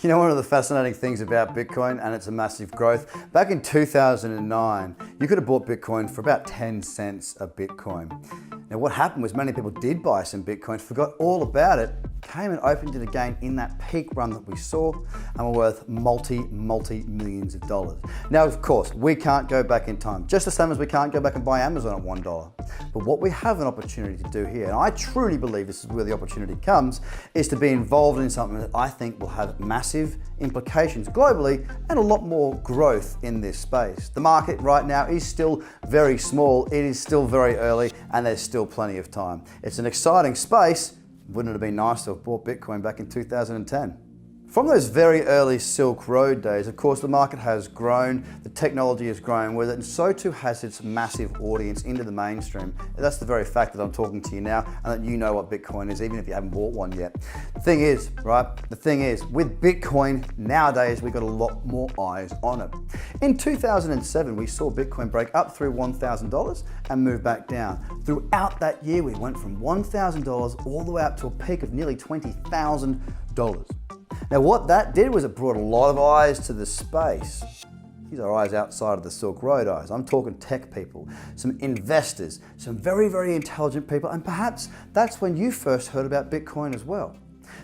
You know, one of the fascinating things about Bitcoin, and it's a massive growth, back in 2009, you could have bought Bitcoin for about 10 cents a Bitcoin. Now what happened was many people did buy some Bitcoins, forgot all about it, came and opened it again in that peak run that we saw, and were worth multi-millions of dollars. Now, of course, we can't go back in time, just the same as we can't go back and buy Amazon at $1. But what we have an opportunity to do here, and I truly believe this is where the opportunity comes, is to be involved in something that I think will have massive implications globally and a lot more growth in this space. The market right now is still very small, it is still very early, and there's still plenty of time. It's an exciting space. Wouldn't it have been nice to have bought Bitcoin back in 2010? From those very early Silk Road days, of course, the market has grown, the technology has grown with it, and so too has its massive audience into the mainstream. That's the very fact that I'm talking to you now and that you know what Bitcoin is, even if you haven't bought one yet. The thing is, with Bitcoin nowadays, we've got a lot more eyes on it. In 2007, we saw Bitcoin break up through $1,000 and move back down. Throughout that year, we went from $1,000 all the way up to a peak of nearly $20,000. Now what that did was it brought a lot of eyes to the space. These are eyes outside of the Silk Road eyes. I'm talking tech people, some investors, some very, very intelligent people, and perhaps that's when you first heard about Bitcoin as well.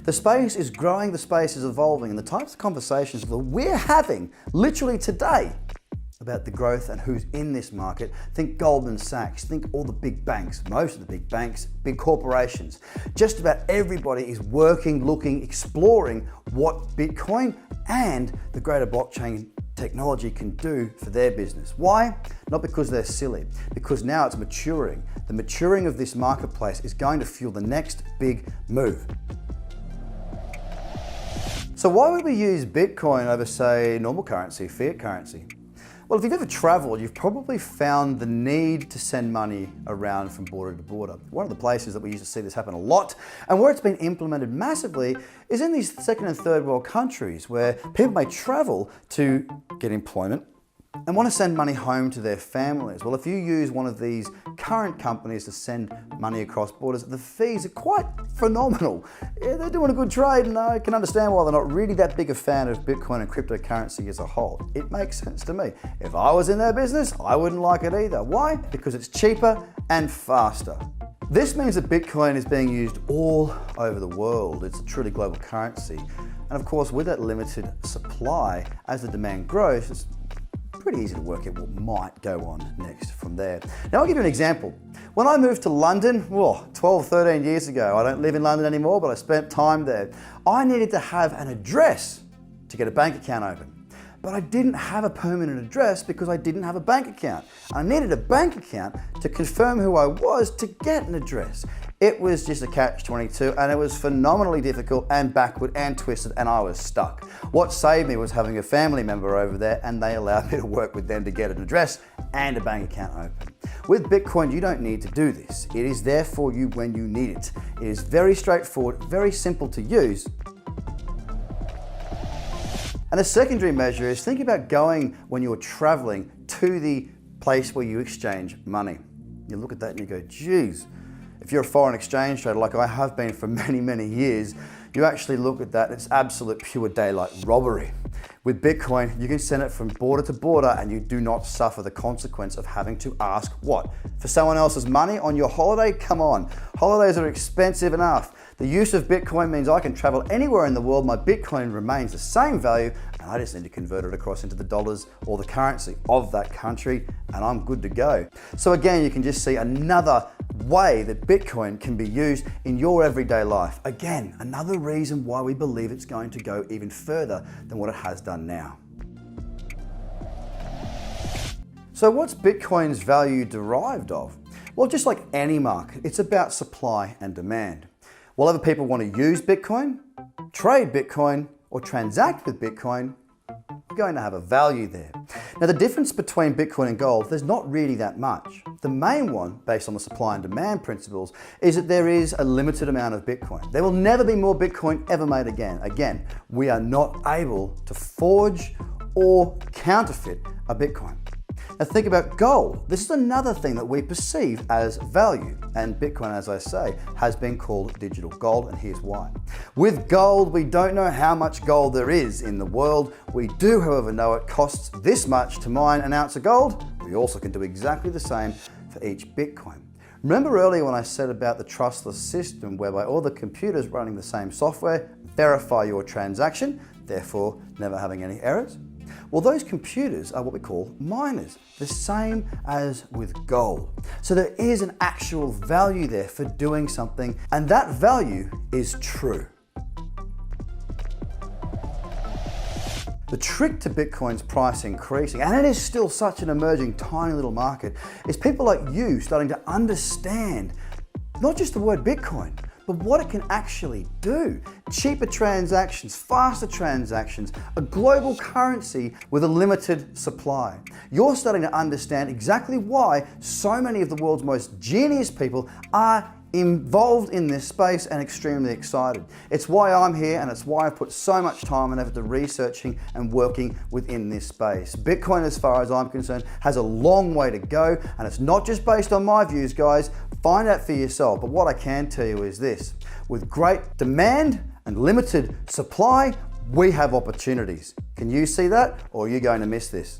The space is growing, the space is evolving, and the types of conversations that we're having literally today about the growth and who's in this market. Think Goldman Sachs, think all the big banks, most of the big banks, big corporations. Just about everybody is working, looking, exploring what Bitcoin and the greater blockchain technology can do for their business. Why? Not because they're silly, because now it's maturing. The maturing of this marketplace is going to fuel the next big move. So why would we use Bitcoin over, say, normal currency, fiat currency? Well, if you've ever traveled, you've probably found the need to send money around from border to border. One of the places that we used to see this happen a lot, and where it's been implemented massively, is in these second and third world countries where people may travel to get employment and want to send money home to their families. Well, if you use one of these current companies to send money across borders, the fees are quite phenomenal. Yeah, they're doing a good trade, and I can understand why they're not really that big a fan of Bitcoin and cryptocurrency as a whole. It makes sense to me. If I was in their business, I wouldn't like it either. Why? Because it's cheaper and faster. This means that Bitcoin is being used all over the world. It's a truly global currency. And of course, with that limited supply, as the demand grows, it's pretty easy to work out what might go on next from there. Now I'll give you an example. When I moved to London, 12, 13 years ago, I don't live in London anymore, but I spent time there. I needed to have an address to get a bank account open. But I didn't have a permanent address because I didn't have a bank account. I needed a bank account to confirm who I was to get an address. It was just a catch-22, and it was phenomenally difficult and backward and twisted, and I was stuck. What saved me was having a family member over there, and they allowed me to work with them to get an address and a bank account open. With Bitcoin, you don't need to do this. It is there for you when you need it. It is very straightforward, very simple to use. And a secondary measure is think about going when you're traveling to the place where you exchange money. You look at that and you go, geez. If you're a foreign exchange trader like I have been for many, many years, you actually look at that, it's absolute pure daylight robbery. With Bitcoin, you can send it from border to border and you do not suffer the consequence of having to ask what? For someone else's money on your holiday? Come on, holidays are expensive enough. The use of Bitcoin means I can travel anywhere in the world, my Bitcoin remains the same value, and I just need to convert it across into the dollars or the currency of that country, and I'm good to go. So again, you can just see another way that Bitcoin can be used in your everyday life. Again, another reason why we believe it's going to go even further than what it has done now. So what's Bitcoin's value derived of? Well, just like any market, it's about supply and demand. Whatever people want to use Bitcoin, trade Bitcoin, or transact with Bitcoin, you're going to have a value there. Now the difference between Bitcoin and gold, there's not really that much. The main one, based on the supply and demand principles, is that there is a limited amount of Bitcoin. There will never be more Bitcoin ever made again. Again, we are not able to forge or counterfeit a Bitcoin. Now think about gold. This is another thing that we perceive as value, and Bitcoin, as I say, has been called digital gold, and here's why. With gold, we don't know how much gold there is in the world. We do, however, know it costs this much to mine an ounce of gold. We also can do exactly the same for each Bitcoin. Remember earlier when I said about the trustless system whereby all the computers running the same software verify your transaction, therefore never having any errors? Well, those computers are what we call miners, the same as with gold. So there is an actual value there for doing something, and that value is true. The trick to Bitcoin's price increasing, and it is still such an emerging tiny little market, is people like you starting to understand not just the word Bitcoin, but what it can actually do. Cheaper transactions, faster transactions, a global currency with a limited supply. You're starting to understand exactly why so many of the world's most genius people are involved in this space and extremely excited. It's why I'm here, and it's why I've put so much time and effort to researching and working within this space. Bitcoin, as far as I'm concerned, has a long way to go, and it's not just based on my views, guys. Find out for yourself. But what I can tell you is this: with great demand and limited supply, we have opportunities. Can you see that, or are you going to miss this?